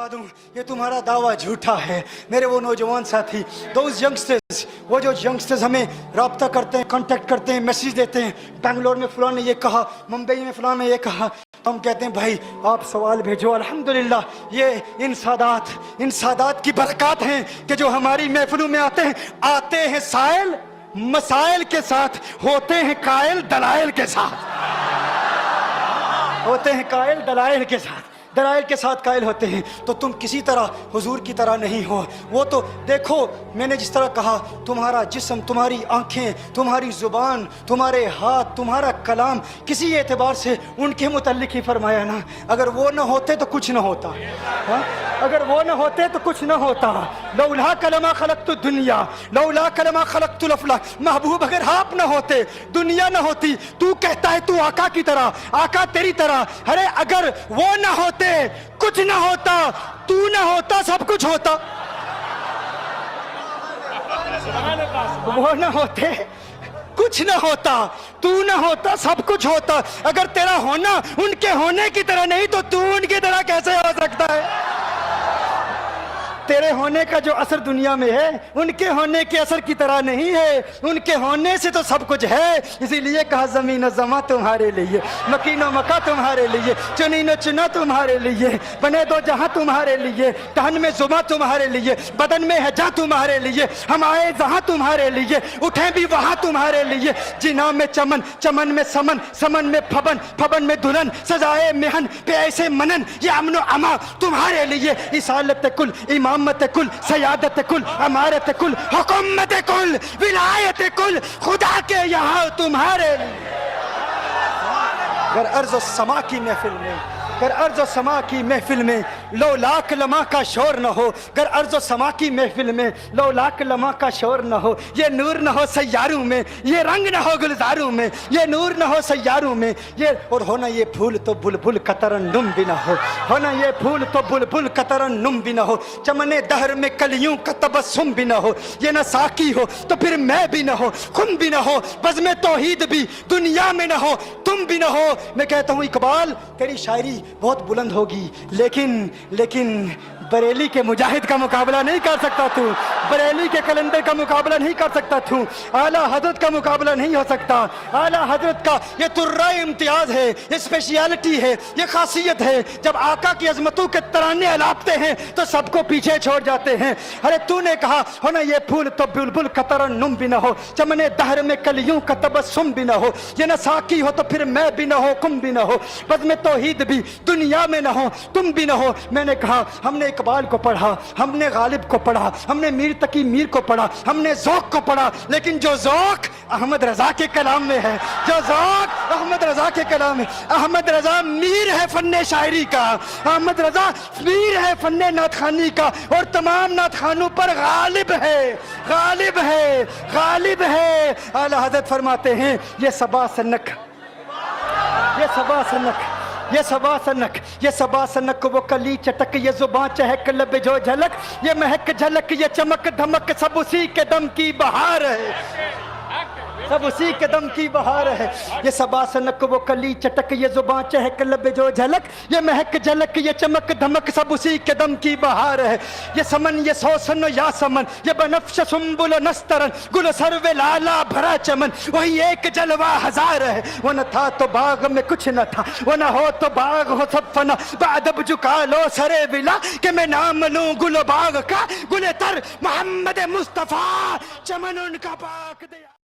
बता दूं, ये तुम्हारा दावा झूठा है। मेरे वो नौजवान साथी, दोज यंगस्टर्स, वो जो यंगस्टर्स हमें राब्ता करते हैं, कांटेक्ट करते हैं, मैसेज देते हैं, बेंगलोर में फलां ने ये कहा, मुंबई में फलां ने ये कहा, तो हम कहते हैं भाई आप सवाल भेजो। अल्हम्दुलिल्लाह, ये इन सादात की बरकत हैं कि जो हमारी महफिलों में आते हैं साइल मसाइल के साथ, होते हैं कायल दलाइल के साथ, होते हैं कायल दलाइल के साथ, दलाइल के साथ कायल होते हैं। तो तुम किसी तरह हुजूर की तरह नहीं हो। वो तो देखो, मैंने जिस तरह कहा, तुम्हारा जिस्म, तुम्हारी आंखें, तुम्हारी जुबान, तुम्हारे हाथ, तुम्हारा कलाम, किसी एतबार से उनके मुतल्लिक ही फरमाया ना। अगर वो न होते तो कुछ न होता, हा? अगर वो न होते तो कुछ न होता। लौला कलमा खलक़तु दुनिया, लौला कलमा खलक़तुल अफ़लाक। महबूब, अगर आप न होते, दुनिया न होती। तू कहता है तू आका की तरह, आका तेरी तरह। अरे अगर वो न होते कुछ न होता, तू न होता सब कुछ होता। वो न होते कुछ न होता, तू न होता सब कुछ होता। अगर तेरा होना उनके होने की तरह नहीं तो तू उनकी तरह कैसे हो सकता है? तेरे होने का जो असर दुनिया में है उनके होने के असर की तरह नहीं है। उनके होने से तो सब कुछ है। इसीलिए कहा ज़मीन ज़मा तुम्हारे लिए, मकीनो मका तुम्हारे लिए, चुनी न चुना तुम्हारे लिए, बने दो जहां तुम्हारे लिए, तहन में जुमा तुम्हारे लिए, बदन में है जा तुम्हारे लिए, हम आए जहां तुम्हारे लिए, उठे भी वहां तुम्हारे लिए। जिना में चमन, चमन में समन, समन में फबन, फबन में दुल्हन, सजाए मेहन पे ऐसे मनन, ये अमनो अमा तुम्हारे लिए। इसालत कुल, इमामत कुल, सयादत कुल, अमारत कुल, हुकूमत कुल, विलायत कुल, खुदा के यहाँ तुम्हारे लिए। अगर अर्ज़ समा की महफिल में, अगर अर्ज़ समा की महफिल में लो लाख लम्हा का शोर न हो, अगर अर्ज़ समा की महफिल में लो लाख लम्हा का शोर न हो, ये नूर न हो सैयारों में, ये रंग न हो गुलजारों में, ये नूर न हो सैयारों में, ये और होना ये फूल तो बुलबुल का तरन्नुम भी न हो, होना ये फूल तो बुलबुल का तरन्नुम भी न हो, चमने दहर में कलियों का तबस्सुम भी न हो, ये न साकी हो तो फिर मैं भी न हो, खुम भी न हो, बज़्म तौहीद भी दुनिया में न हो, तुम भी न हो। मैं कहता हूँ इकबाल, तेरी शायरी बहुत बुलंद होगी, लेकिन बरेली के मुजाहिद का मुकाबला नहीं कर सकता तू, बरेली के कलंदर का मुकाबला नहीं कर सकता तू, आला हजरत का मुकाबला नहीं हो सकता। आला हजरत का ये तुर्रा इम्तियाज है, ये स्पेशलिटी है, ये खासियत है। जब आका की अजमतों के तराने अलापते हैं तो सबको पीछे छोड़ जाते हैं। अरे तूने कहा हो ना ये फूल तो बुलबुल का तरन्नुम भी न हो, चमने दहर में कलियों का तबस्सुम भी न हो, ये न साकी हो तो फिर मैं भी न हो, कुम भी न हो, बज़्म तौहीद भी दुनिया में न हो, तुम भी न हो। मैंने कहा हमने इकबाल को पढ़ा, हमने गालिब को पढ़ा, हमने मीर तकी मीर को पढ़ा, हमने ज़ौक़ को पढ़ा, लेकिन जो ज़ौक़ अहमद रज़ा के कलाम में है, जो ज़ौक़ अहमद रज़ा के कलाम में, अहमद रज़ा मीर है फन्ने शायरी का, अहमद रज़ा मीर है फन्ने नातखानी का, और तमाम नातखानों पर गालिब है, गालिब है, गालिब है। आला हज़रत फरमाते हैं ये सबा सनक, ये सबा सनक, ये सबा सनक, ये सबा सनक, वो कली चटक, ये जुबां चहक, लब जो झलक, ये महक झलक, ये चमक धमक, सब उसी के दम की बहार है, सब उसी के दम की बहार है। ये सबा सनक, वो कली चटक, ये जुबां चहक, लब जो झलक, ये महक झलक, ये चमक धमक, सब उसी के दम की बहार है। ये समन, ये सौसन या समन, ये बनफ्श सुंबुल नस्तरन, गुल सर्वे लाला भरा चमन, वही एक जलवा हजार है। वो न था तो बाग में कुछ न था, वो न हो तो बाग हो सब फना, बादब झुका लो सरे विला कि मैं नाम लूं गुल बाग का, गुल तर मोहम्मद मुस्तफा, चमन उनका पाक दे।